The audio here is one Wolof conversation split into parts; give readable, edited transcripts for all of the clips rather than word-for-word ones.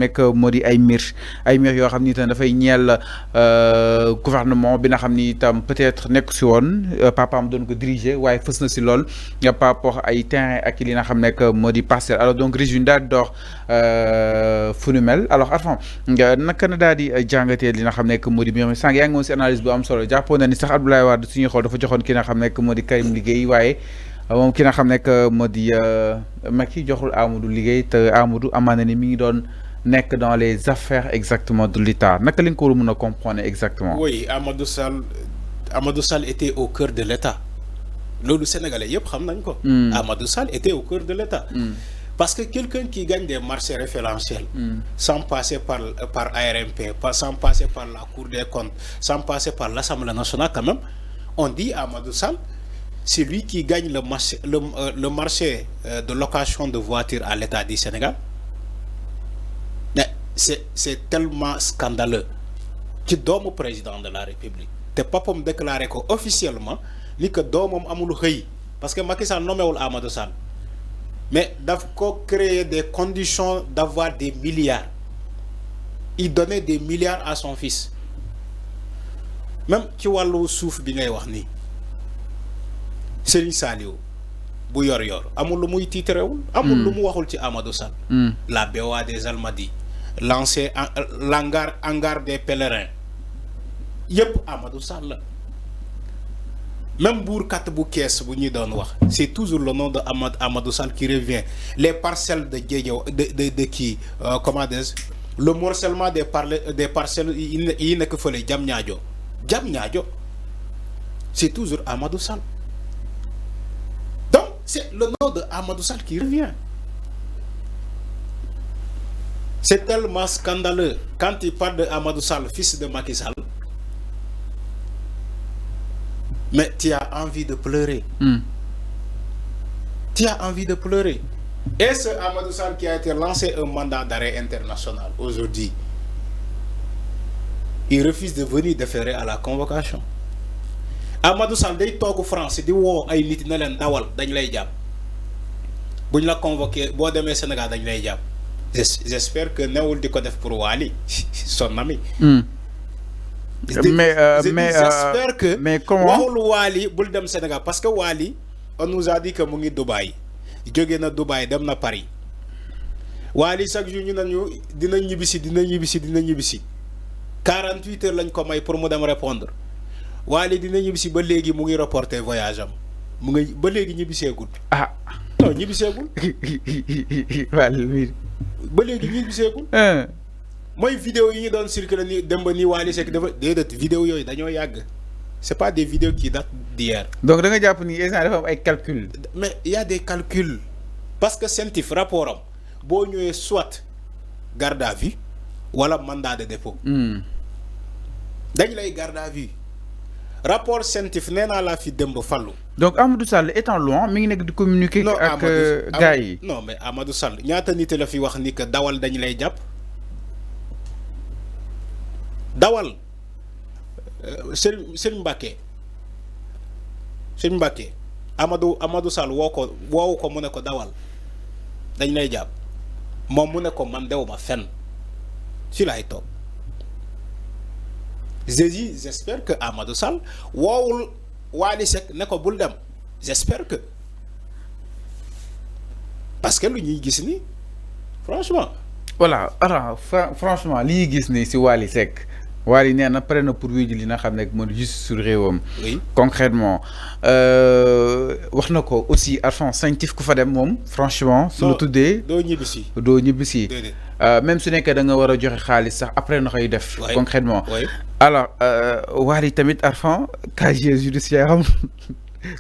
nekk moo di ay mbir yoo xam ni itam dafay ñeel gouvernement bi nga xam ni itam peut-être nekk si woon papaam doon ko diriger waaye fës na si lool par rapport ay terrain ak li nga xam nekk moo di parcelle alors donc régime daal door fu nu mel alors Arfan naka na daal di jàngatee li nga xam nekk moo di mbir mi sànq yaa ngi moom si analyse bu am solo jàppoon na ni sax Abdoulaye Wade suñuy xool dafa joxoon ki nga xam nekk moo di Karim liggéey waaye moom ki nga xam nekk moo di Macky joxul Amadou liggéey te Amadou amaana ni mi ngi doon nekk dans les affaires exactement de l'État naka lañ ko war a mën a comprendre exactement. Oui, Amadou Sall était au cœur de l'État. Le Sénégalais yëpp xam nañ ko. Amadou Sall était au cœur de l'État. Parce que quelqu'un qui gagne des marchés référentiels sans passer par ARMP, sans passer par la Cour des comptes, sans passer par l'Assemblée nationale quand même, on dit à Amadou Sall, c'est lui qui gagne le marché de location de voitures à l'État du Sénégal. C'est tellement scandaleux que doomu président de la République te papam déclaré ko officiellement ni que doomam amul xëy parce que Macky Sall nomméwul Amadou Sall mais daf ko créer des conditions d'avoir des milliards. Il donnait des milliards à son fils. Même ci wàllu suuf bi ngay wax ni Serigne Saliou bu yor amul lu muy tiitarewul amul lu mu waxul ci Amadou Sall. La BOA des Almadies, lancer hangar des pèlerins yep Amadou Sall. Même Bourkat Boukès bu ñuy doon wax c'est toujours le nom de Amadou Sall qui revient. Les parcelles de Diédiaw de qui comment dire, le morcellement des parcelles yi nekk fële Diamniadio c'est toujours Amadou Sall. Donc c'est le nom de Amadou Sall qui revient. C'est tellement scandaleux quand il parle de Amadou Sall, fils de Macky Sall. Mais tu as envie de pleurer. Tu as envie de pleurer. Et ce Amadou Sall qui a été lancé un mandat d'arrêt international aujourd'hui, il refuse de venir déférer à la convocation. Amadou Sall day toog France di woo ay nit na leen dawal dañ lay jàpp buñ la convoqué boo demee Sénégal dañ lay jàpp. J'espère que newul di ko def pour Wali son ami. J'espère que mais comment waxul Wali bul dem Sénégal parce que Wali on nous a dit que mu ngi Dubaï jóge na Dubaï dem na Paris Wali chaque jour ñu nañu dina ñibbisi 48 heures lañ ko may pour mu dem répondre Wali dina ñibbisi ba léegi mu ngi reporter voyage am mu ngi ba léegi ñibbiseegul. Ah non ñibbiseegul. Wali ba léegi ñibbiseegul. Mooy vidéo yi ñu doon circuler ni dem ba ni Wally Seck dafa déedéet vidéo yooyu dañoo yàgg. C'est pas des vidéos qui datent d'hier. Donc da nga jàpp ni instant dafa am ay calcul. Mais il y a des calculs parce que CENTIF rapport am boo ñëwee soit garde à vue wala mandat de dépôt. dañ lay garde à vue. Rapport CENTIF nee naa la fi dem ba fallu. Donc Amadou Sall étant loin mi ngi nekk di communiquer ak gars yi. Non mais Amadou Sall ñaata nit la fi wax ni que dawal dañ lay jàpp. Dawal Serigne Mbacké Amadou Sall woowu ko mu ne ko dawal dañ lay jàpp moom mu ne ko man dew ma fenn ci laay toog j'espère que Amadou Sall woowul Wally Seck ne ko bul dem j'espère que parce que lu ñuy gis ni franchement voilà alors franchement li ñuy gis ni si Wally Seck Wally nee na pare na pour wéji li nga xam ne mooy juste sur réewam. Oui. Concrètement wax na ko aussi Arfan CENTIF ku fa dem moom franchement. su la tuddee doo ñibbisi. même su nekkee da nga war a joxe xaalis sax après na koy def. Concrètement. Oui. Alors Wally tamit Arfan casier judiciaire am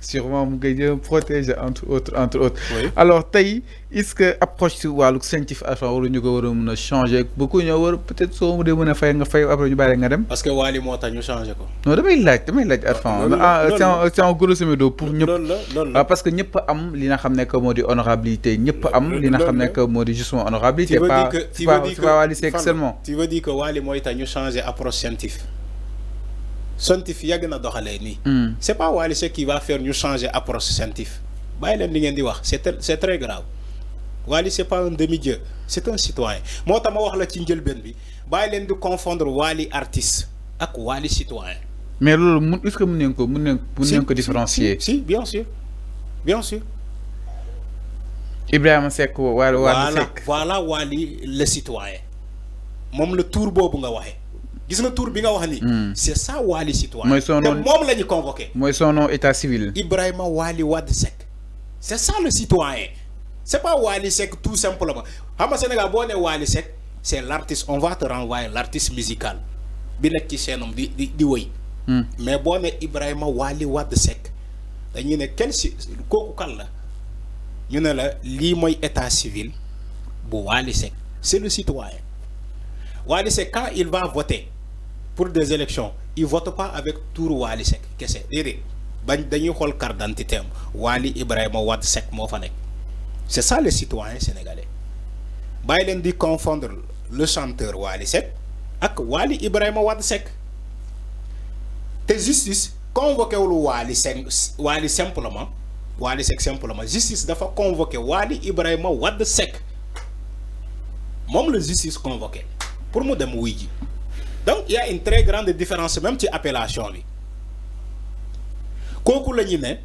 sûrement mu ngi jëm protéger entre autres. Oui. Alors tey est-ce que approche si wàllu CENTIF Arfan waruñu ko war a mën a changer bu ko ñëw war peut-être soo mu dee mën a fay nga fay après ñu bàyyi nga dem. parce que Wally moo tax ñu changer ko. non damay laaj Arfan. C'est en grosso modo pour ñëpp. loolu la parce que ñëpp am li nga xam ne que moo di honorabilité ñëpp am. li nga xam ne que moo di justement honorabilité. pas Wally Seck seulement. tu veux dire que Wally mooy tax ñu changer approche CENTIF. CENTIF yàgg na doxalee nii. C'est pas Wally Seck qui va faire ñu changer approche CENTIF. bàyyi leen li ngeen di wax c'est très grave. Wally c'est pas un demi-dieu, c'est un citoyen. Moi tama wax la ci njëlbeen bi bàyyi leen di confondre Wally artiste ak Wally citoyen. Mais loolu est-ce que mën nañ ko différencier? Si, bien sûr. Bien sûr. Ibrahima Seck Wally Seck. Voilà Wally le citoyen. Moom le tour boobu nga waxee. Gis nga tour bi nga wax ni. C'est ça Wally citoyen. Mooy son nom, moom la ñu convoqué. Mooy son nom état civil. Ibrahima Wally Wade Seck. C'est ça le citoyen. C'est pas Wally Seck tout simplement. Xam nga Sénégal boo nee Wally Seck c'est l'artiste, on va te renvoyer l'artiste musical bi nekk ci chaîne di woy. Mais boo nee Ibrahima Wally Wade Seck dañuy ne quel si kooku kan la ñu ne la lii mooy état civil bu Wally Seck, c'est le citoyen. Wally Seck quand il va voter pour des élections il vote pas avec tour Wally Seck kese déedéet bañ dañuy xool carte d'identité am Wally Ibrahima Wade Seck moo fa nekk. C'est ça le citoyen sénégalais. Bàyyi leen di confondre le chanteur Wally Seck ak Wally Ibrahima Wade Seck. Te justice convoqué wul Wally Seck Wally simplement Wally Seck simplement justice dafa convoqué Wally Ibrahima Wade Seck moom la justice convoqué pour mu dem wuy ji. Donc il y a une très grande différence même ci appellation bi kooku la ñu ne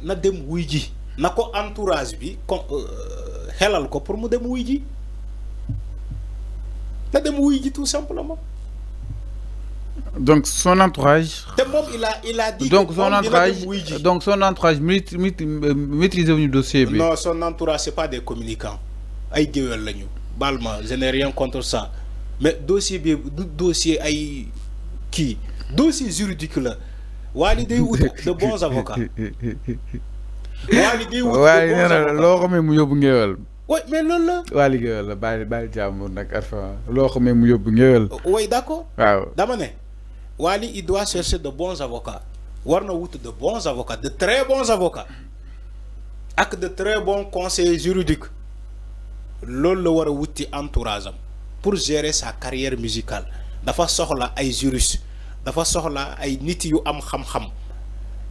na dem wuy ji na ko entourage bi xelal ko pour mu dem wuy ji na dem wuy ji tout simplement. Donc son entourage. Il a dit. Donc son entourage maîtrise le dossier. Non, son entourage c'est pas des communicants. Ay géwél lañu. Balma, je n'ai rien contre ça. Mais dossier bi dossier ay qui dossier juridique là. Wally day wut de bons avocats. Wally day wut de bons avocats. Loo xamee mu yóbbu ngéwél. Oui, mais loolu la. Wally géwél la bàyyi jàmbur nag Arfan loo xamee mu yóbbu ngéwél. Oui, d'accord. Waaw. Dama ne Wally il doit chercher de bons avocats. War na wut de bons avocats, de très bons avocats. Ak de très bons conseillers juridiques. Loolu la war a wuti entourage am pour gérer sa carrière musicale. Dafa soxla ay juristes, dafa soxla ay nit yu am xam-xam.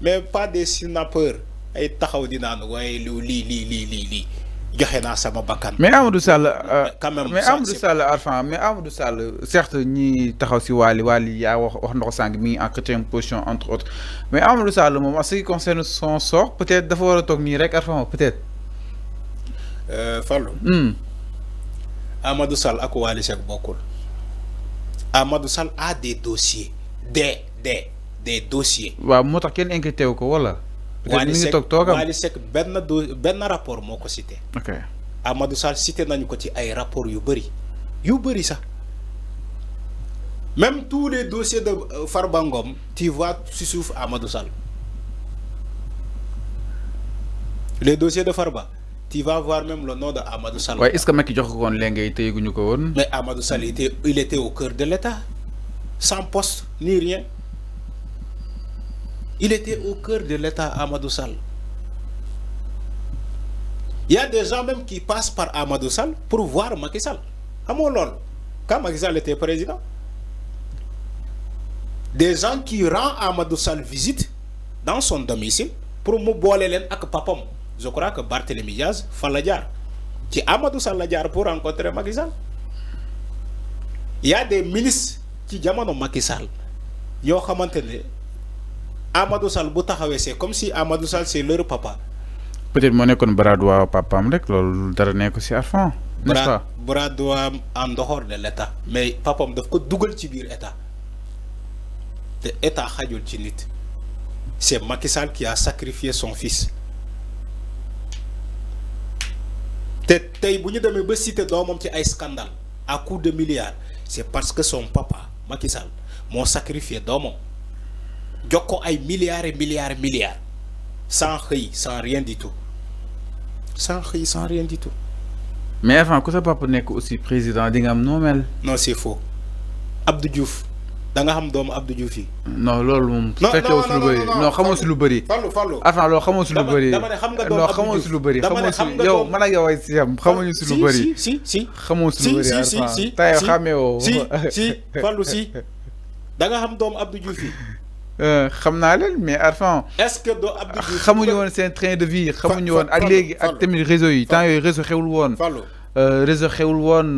Mais pas des snipers ay taxaw di naan waaye lii joxe naa sama bakkan. Mais Amadou Sall quand même mais Amadou Sall Arfan mais Amadou Sall certes ñi taxaw si Wally yaa wax na ko sànq mi en quatrième position entre autres mais Amadou Sall moom en ce qui concerne son sort peut-être dafa war a toog nii rek Arfan peut-être. Fallou. Amadou Sall ak Wally Seck bokkul. Amadou Sall a des dossiers des dossiers. waaw moo tax kenn inquiété wu ko wala. Wally Seck benn rapport moo ko cité. Ok. Amadou Sall cité nañu ko ci ay rapport yu bëri sax même tous les dossiers de Farba Ngom tu vois ci suuf Amadou Sall les dossiers de Farba tu vas voir même le nom de Amadou Sall. Ouais, est-ce que Macky jox ko woon léegi téyeguñu ko woon. Mais Amadou Sall il était au cœur de l'État sans poste ni rien. Il était au cœur de l'État, Amadou Sall. Il y a des gens même qui passent par Amadou Sall pour voir Macky Sall. Quand Macky Sall était président, des gens qui rendent Amadou Sall visite dans son domicile pour me boiler len ak papam. Je crois que Barthélémy Diaz fa la jaar ci Amadou Sall la jaar pour rencontrer Macky Sall. Il y a des ministres qui jamono Macky Sall yoo xamante ne Amadou Sall bu taxawee c'est comme si Amadou Sall c'est leur papa. Peut-être moo nekkoon bras droit papaam rek loolu dara nekk ci Arfan. n'est-ce pas bras droit en dehors de l'État mais papaam daf ko dugal ci biir État te État xajul ci nit. C'est Macky Sall qui a sacrifié son fils. te tey bu ñu demee ba cité doomam ci ay scandale à coups de milliards c'est parce que son papa Macky Sall moo sacrifié doomam. jox ko ay milliards et milliards sans xëy sans rien du tout mais avant ku sa papa nekk aussi président di nga am noo mel. non c'est faux Abdou Diouf da nga xam doomu Abdou Diouf yi. non loolu moom. fekkee si lu bëri non xamoo si lu bëri. Fallou avant loolu xamoo si lu bëri. dama ne xam nga doomu Abdou Diouf xamoo si lu bëri xamoo si yow man ak yow ay si yam xamuñu si lu bëri. si xamoo si lu bëri Arfan si tey xamee woo. si Fallou si da nga xam doomu Abdou Diouf yi. xam naa leen mais Arfan. est-ce que doo Abdou Diouf xamuñu woon seen train de vie xamuñu woon ak léegi ak tamit réseau yi temps yooyu réseau xewul woon. réseau xewul woon.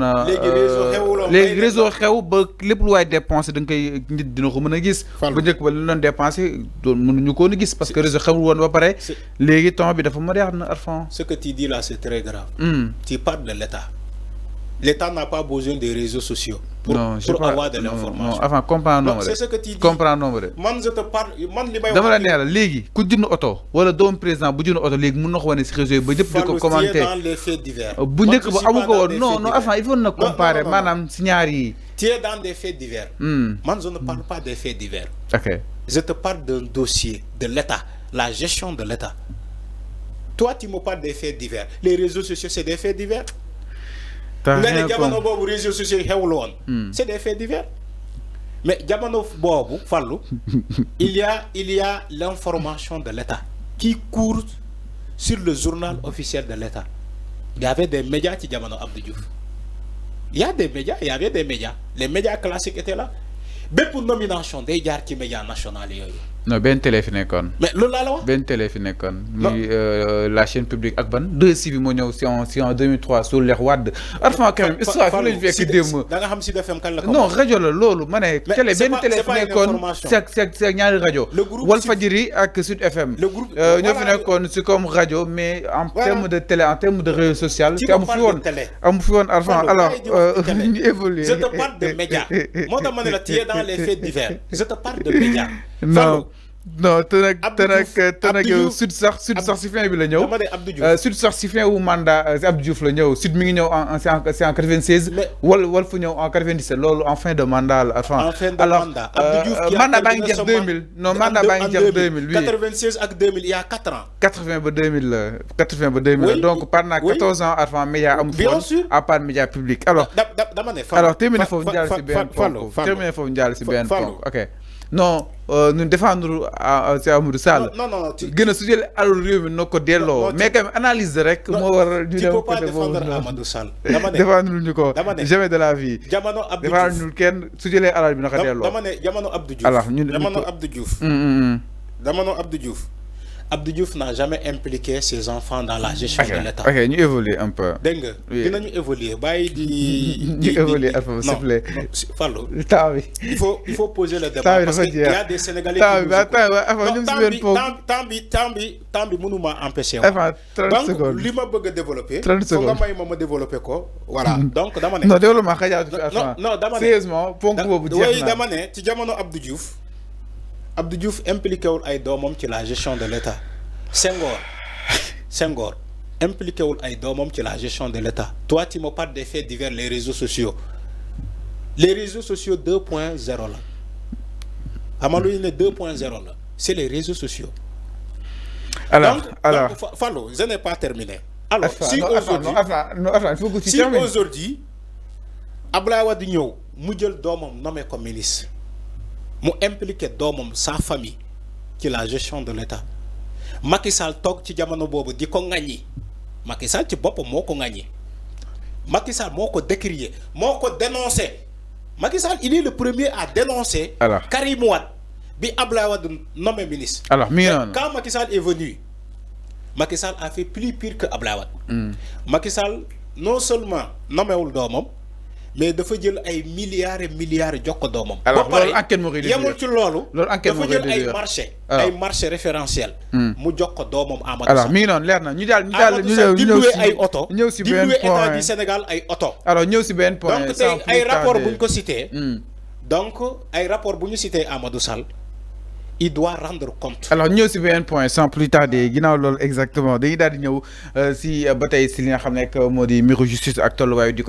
léegi réseau xew ba lépp lu waay dépensé da nga koy nit dina ko mën a gis. bu njëkk ba li doon dépensé doon mënuñu ko woon a gis parce que réseau xewul woon ba pare. léegi temps bi dafa moderne Arfan. ce que tu dis là c'est très grave. Tu parles de l'État. L'État n'a pas besoin des réseaux sociaux pour avoir de l'information. Non, enfin, comprendre. C'est ce que tu dis. Comprendre. Man, je te parle. Man, li may dama la neela léegi ku jënd oto wala doom président bu jënd oto léegi mun na ko wane si réseau yi ba ñëpp di ko commenter. dans les faits divers. Bu njëkk ba amu ko woon non enfin il faut na comparer maanaam si ñaar yi. Tu es dans des faits divers. Man, je ne parle pas des faits divers. Ok. Je te parle d'un dossier de l'État, la gestion de l'État. Toi, tu me parles des faits divers. Les réseaux sociaux, c'est des faits divers. Les jamono bobu réseaux sociaux xewul won c'est des faits divers mais jamono bobu fallu il y a l'information de l'État qui court sur le journal officiel de l'État. Il y avait des médias qui jamono Abdou Diouf. Il y a des médias, il y avait des médias. Les médias classiques étaient là. Mais pour nomination day jaar ci médias nationaux yoyu. Non, ben télé fi nekkoon. Mais loolu laa la wax. Ben télé fi nekkoon. muy la chaîne publique ak ban 2STV moo ñëw si en 2003 sur les Wade. Arfan quand même histoire fi lañu fekk démb. da nga xam Sud FM kan la ko. non rajo la loolu ma ne. télé benn télé fi nekkoon c'est ñaari rajo. Walfadjri ak Sud FM. ñoo fi nekkoon si comme rajo mais en terme de télé en terme de réseau social. te amu fi woon Arfan alors ñu évoluer. Je te parle de médias. Moo tax ma ne la tu es dans les faits divers. Je te parle de médias. Non te nag yow sud sax si fin bi la ñëw sud sax si fin wu mandat Abdou Diouf la ñëw sud mi ngi ñëw c'est en 96 wal fu ñëw en 97 loolu en fin de mandat la en fin de mandat Abdou Diouf mandat baa ngi jeex 2000 non mandat baa ngi jeex 2000 oui 96 ak 2000 il y a 4 ans 80 ba 2000 la 80 ba 2000 la donc pendant 14 ans avant média amu fi woon à part média public alors terminé foofu ñu jàll si benn ponk ok non nous défendre c'est Amadou Sall. Non. gën a su jëlee alal réew mi noo ko delloo. mais quand même analyse rek. moo war ñu dem côté boobu tu peux pas défendre Amadou Sall. défendre ñu ko jamais de la vie. jamono Abdou Diouf défendre ñu kenn su jëlee alal bi na ko delloo. dama ne jamono Abdou Diouf. alors ñun jamono Abdou Diouf. jamono Abdou Diouf. Abdou Diouf n'a jamais impliqué ses enfants dans la gestion de l'État. Ok, ñu évoluer un peu. Dégg nga dinañu évoluer bàyyi ñu évoluer s'il vous plaît. Fallou. Temps bi. Il faut poser le débat parce qu'il y a des Sénégalais qui temps bi mënuma empêcher. Enfin 30 secondes. Donc li ma bëgg a développer. 30 secondes. Faut nga may ma développer ko. Voilà. Donc dama ne. Non développement xajaatu fi Arfan. Non dama ne. Sérieusement ponk boobu jeex na. Oui dama ne ci jamono Abdou Diouf impliqué wul ay doomam ci la gestion de l'État. Senghor impliqué wul ay doomam ci la gestion de l'État. Toi tu me parles des faits divers les réseaux sociaux. Les réseaux sociaux 2.0 là. Amadou ne 2.0 là. C'est les réseaux sociaux. Donc, Fallou, je n'ai pas terminé. Alors si aujourd'hui Abdoulaye Wade ñëw mu jël doomam nommé comme ministre. mu impliqué doomam sa famille ci la gestion de l'État. Macky Sall toog ci jamono boobu di ko ŋaññi Macky Sall ci boppam moo ko ŋaññi Macky Sall moo ko décrié moo ko dénoncé Macky Sall il est le premier à dénoncer Karim Wade bi Abdoulaye Wade nommé ministre. Alors quand Macky Sall est venu Macky Sall a fait plus pire que Abdoulaye Wade. Macky Sall non seulement nommé wul doomam mais dafa jël ay milliards et milliards jox ko doomam. alors loolu enquête moo koy déduire yemul ci loolu. loolu enquête moo koy déduire dafa jël ay marché référentiel. mu jox ko doomam Amadou Sall. alors mi ngi noonu leer na ñu daal ay oto. ñëw si benn point état du Sénégal ay oto. alors ñëw si benn point. donc tey ay rapport bu ñu ko cité. donc ay rapport bu ñu cité Amadou Sall. il doit rendre compte. alors ñëw si benn point sans plus tarder ginnaaw loolu exactement dañuy daal di ñëw si ba tey si li nga xam ne moo di mbiru justice ak tolluwaayu di ko